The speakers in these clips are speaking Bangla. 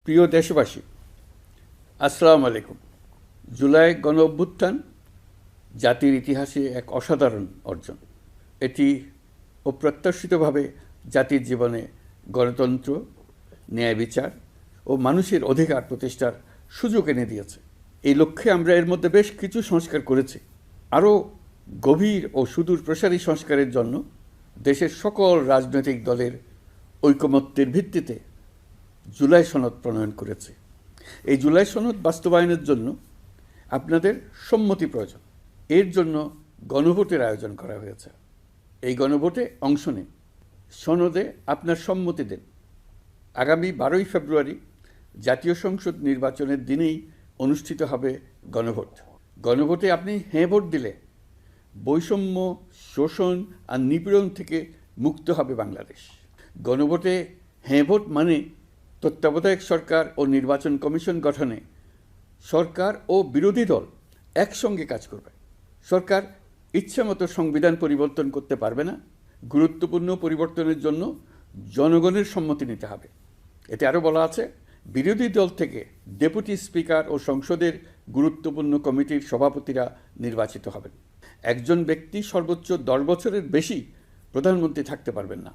প্রিয় দেশবাসী, আসসালামু আলাইকুম। জুলাই গণ অভ্যুত্থান জাতির ইতিহাসে এক অসাধারণ অর্জন। এটি অপ্রত্যাশিতভাবে জাতির জীবনে গণতন্ত্র, ন্যায় বিচার ও মানুষের অধিকার প্রতিষ্ঠার সুযোগ এনে দিয়েছে। এই লক্ষ্যে আমরা এর মধ্যে বেশ কিছু সংস্কার করেছি। আরও গভীর ও সুদূর প্রসারী সংস্কারের জন্য দেশের সকল রাজনৈতিক দলের ঐকমত্যের ভিত্তিতে জুলাই সনদ প্রণয়ন করেছে। এই জুলাই সনদ বাস্তবায়নের জন্য আপনাদের সম্মতি প্রয়োজন। এর জন্য গণভোটের আয়োজন করা হয়েছে। এই গণভোটে অংশ নিন, সনদে আপনার সম্মতি দেন। আগামী 12ই ফেব্রুয়ারি জাতীয় সংসদ নির্বাচনের দিনেই অনুষ্ঠিত হবে গণভোট। গণভোটে আপনি হ্যাঁ ভোট দিলে বৈষম্য, শোষণ আর নিপীড়ন থেকে মুক্ত হবে বাংলাদেশ। গণভোটে হ্যাঁ ভোট মানে তত্ত্বাবধায়ক সরকার ও নির্বাচন কমিশন গঠনে সরকার ও বিরোধী দল একসঙ্গে কাজ করবে। সরকার ইচ্ছামতো সংবিধান পরিবর্তন করতে পারবে না। গুরুত্বপূর্ণ পরিবর্তনের জন্য জনগণের সম্মতি নিতে হবে। এতে আরও বলা আছে, বিরোধী দল থেকে ডেপুটি স্পিকার ও সংসদের গুরুত্বপূর্ণ কমিটির সভাপতিরা নির্বাচিত হবেন। একজন ব্যক্তি সর্বোচ্চ 10 বছরের বেশি প্রধানমন্ত্রী থাকতে পারবেন না।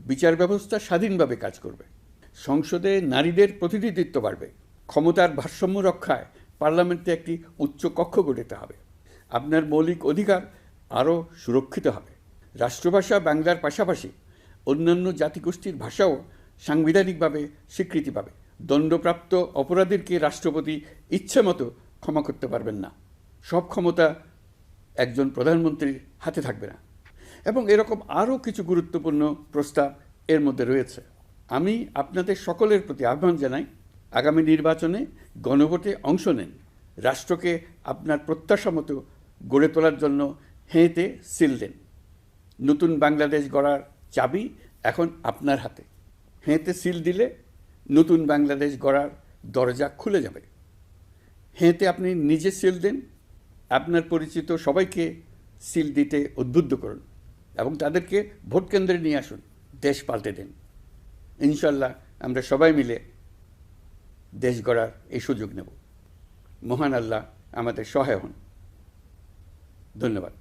বিচার ব্যবস্থা স্বাধীনভাবে কাজ করবে। সংসদে নারীদের প্রতিনিধিত্ব বাড়বে। ক্ষমতার ভারসাম্য রক্ষায় পার্লামেন্টে একটি উচ্চ কক্ষ গঠিত হবে। আপনার মৌলিক অধিকার আরও সুরক্ষিত হবে। রাষ্ট্রভাষা বাংলার পাশাপাশি অন্যান্য জাতিগোষ্ঠীর ভাষাও সাংবিধানিকভাবে স্বীকৃতি পাবে। দণ্ডপ্রাপ্ত অপরাধীকে রাষ্ট্রপতি ইচ্ছামতো ক্ষমা করতে পারবেন না। সব ক্ষমতা একজন প্রধানমন্ত্রীর হাতে থাকবে না। এবং এরকম আরও কিছু গুরুত্বপূর্ণ প্রস্তাব এর মধ্যে রয়েছে। আমি আপনাদের সকলের প্রতি আহ্বান জানাই, আগামী নির্বাচনে গণভোটে অংশ নেন। রাষ্ট্রকে আপনার প্রত্যাশা মতো গড়ে তোলার জন্য হেঁতে সিল দেন। নতুন বাংলাদেশ গড়ার চাবি এখন আপনার হাতে। হেঁতে সিল দিলে নতুন বাংলাদেশ গড়ার দরজা খুলে যাবে। হেঁতে আপনি নিজে সিল দেন, আপনার পরিচিত সবাইকে সিল দিতে উদ্বুদ্ধ করুন এবং তাদেরকে ভোট কেন্দ্রে নিয়ে আসুন। দেশ পাল্টে দেন। ইনশাল্লাহ আমরা সবাই মিলে দেশ গড়ার এই সুযোগ নেব। মহান আল্লাহ আমাদের সহায় হন। ধন্যবাদ।